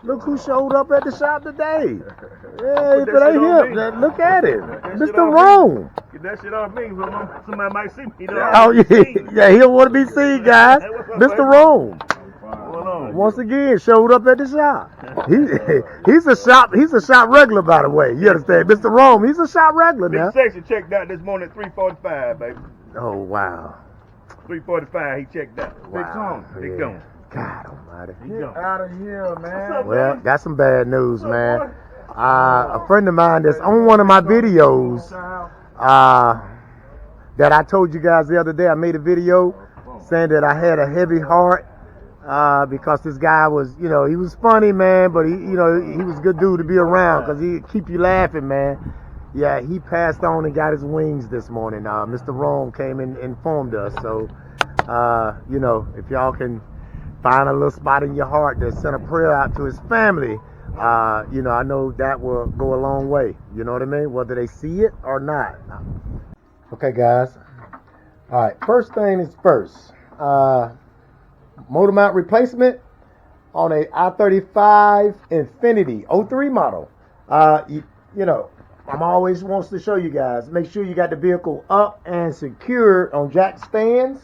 Look who showed up at the shop today. Yeah, if it ain't him, look at it. Mr. Rome. Get that shit off me, somebody might see me. Oh, yeah, he don't want to be seen, guys. Mr. Rome. Once again, showed up at the shop. He's a shop regular, by the way. You understand? Mr. Rome, he's a shop regular now. Big Sexy checked out this morning at 3:45, baby. Oh, wow. 3:45, he checked out. Wow. Big Gone. God almighty. Get out of here, man. Well, got some bad news, man. A friend of mine that's on one of my videos that I told you guys the other day, I made a video saying that I had a heavy heart because this guy was, he was funny, man, but he was a good dude to be around because he'd keep you laughing, man. Yeah, he passed on and got his wings this morning. Mr. Rome came and informed us. So, if y'all can find a little spot in your heart to send a prayer out to his family, I know that will go a long way. You know what I mean? Whether they see it or not. Okay, guys. All right. First thing is first. Motor mount replacement on a i35 Infinity 03 model. I'm always wants to show you guys. Make sure you got the vehicle up and secured on jack stands.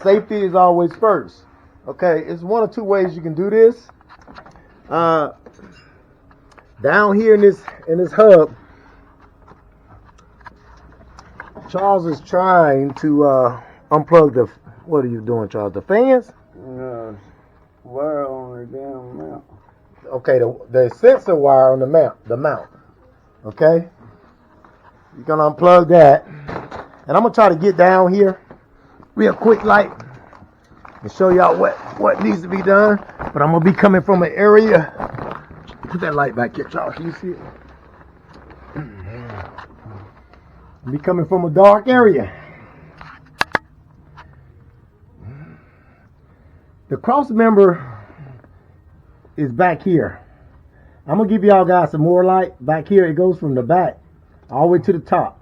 Safety is always first. Okay, it's one of two ways you can do this. Down here in this hub, Charles is trying to unplug the. What are you doing, Charles? The fans? Wire on the damn mount. Okay, the sensor wire on the mount. Okay, you're gonna unplug that, and I'm gonna try to get down here real quick, like, and show y'all what needs to be done. But I'm gonna be coming from an area. Put that light back here, Charles. Can you see it? I'll be coming from a dark area. The cross member is back here. I'm gonna give y'all guys some more light back here. It goes from the back all the way to the top.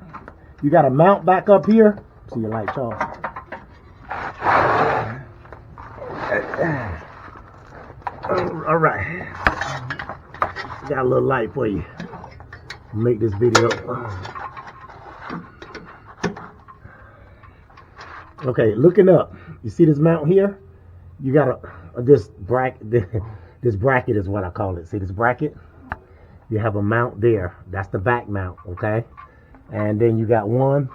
You got a mount back up here. See your light, Charles. All right. Got a little light for you. Make this video. Okay, looking up. You see this mount here? You got this bracket. This bracket is what I call it. See this bracket? You have a mount there. That's the back mount, okay? And then you got one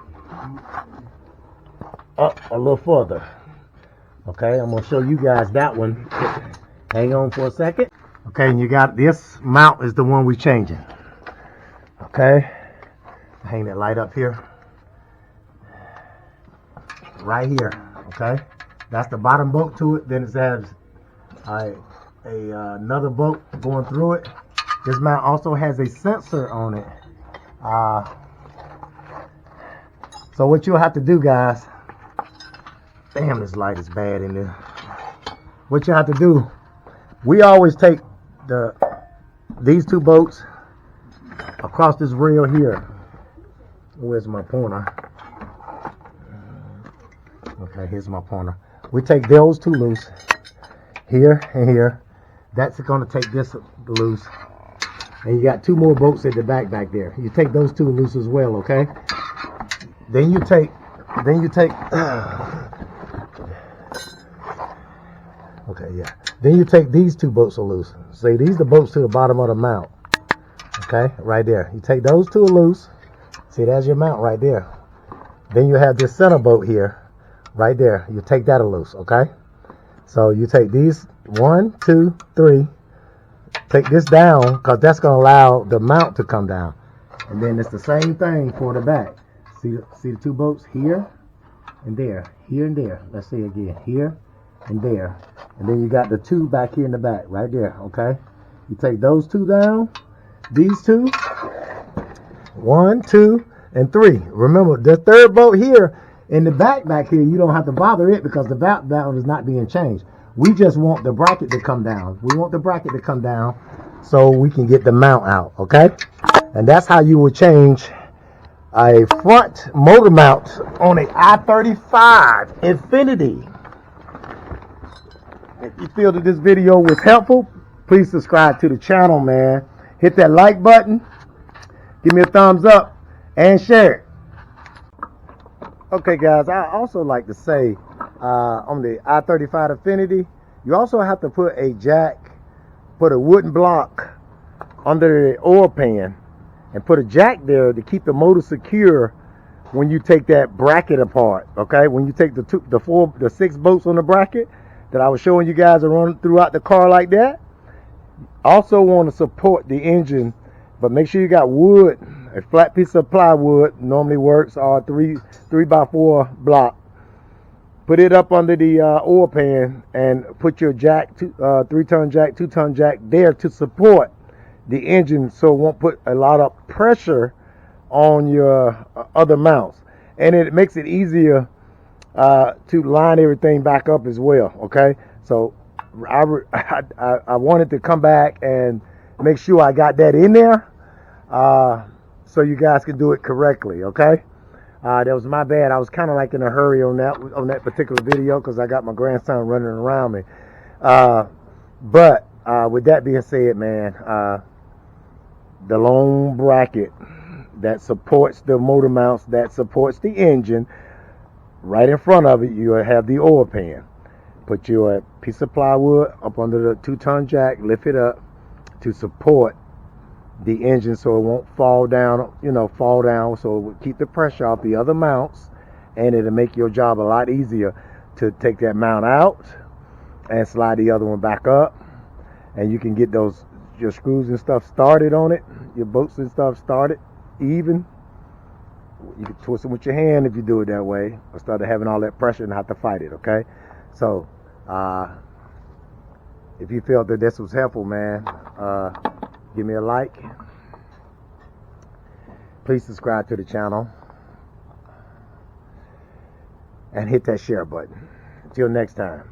up a little further. Okay, I'm gonna show you guys that one. Hang on for a second. Okay, and you got this mount is the one we're changing. Okay, hang that light up here. Right here, okay? That's the bottom bolt to it. Then it has another bolt going through it. This mount also has a sensor on it. So what you'll have to do, guys, damn, this light is bad in there. What you have to do, we always take these two bolts across this rail here. Where's my pointer? Okay, here's my pointer. We take those two loose, here and here. That's going to take this loose. And you got two more bolts at the back there. You take those two loose as well, okay? Then you take okay, yeah. Then you take these two bolts loose. See, these are the bolts to the bottom of the mount. Okay, right there. You take those two loose. See, that's your mount right there. Then you have this center bolt here, right there. You take that loose, okay? So you take these 1, 2, 3. Take this down, because that's going to allow the mount to come down. And then it's the same thing for the back. See the two bolts here and there, here and there. Let's see again, here and there. And then you got the two back here in the back, right there, okay? You take those two down, these two, 1, 2, and 3. Remember, the third bolt here in the back here, you don't have to bother it because the valve down is not being changed. We just want the bracket to come down. We want the bracket to come down so we can get the mount out, okay? And that's how you would change a front motor mount on a i35 Infinity. If you feel that this video was helpful, please subscribe to the channel, man. Hit that like button, give me a thumbs up, and share it. Okay, guys, I also like to say on the i35 Affinity, you also have to put a wooden block under the oil pan and put a jack there to keep the motor secure when you take that bracket apart. Okay, when you take the 6 bolts on the bracket that I was showing you guys are running throughout the car like that. Also want to support the engine, but make sure you got wood. A flat piece of plywood normally works, or 3x4 block. Put it up under the oil pan and put your jack, 3-ton jack, 2-ton jack there to support the engine, so it won't put a lot of pressure on your other mounts, and it makes it easier to line everything back up as well. Okay, so I wanted to come back and make sure I got that in there, so you guys can do it correctly. Okay, that was my bad. I was kind of like in a hurry on that particular video because I got my grandson running around me. But with that being said, man, the long bracket that supports the motor mounts, that supports the engine, right in front of it, you have the oil pan. Put your piece of plywood up under the 2-ton jack, lift it up to support the engine so it won't fall down, so it will keep the pressure off the other mounts, and it'll make your job a lot easier to take that mount out and slide the other one back up, and you can get your screws and stuff started on it, your bolts and stuff started even. You can twist them with your hand if you do it that way, instead of having all that pressure and have to fight it. Okay, so if you felt that this was helpful, man, give me a like. Please subscribe to the channel and hit that share button. Until next time.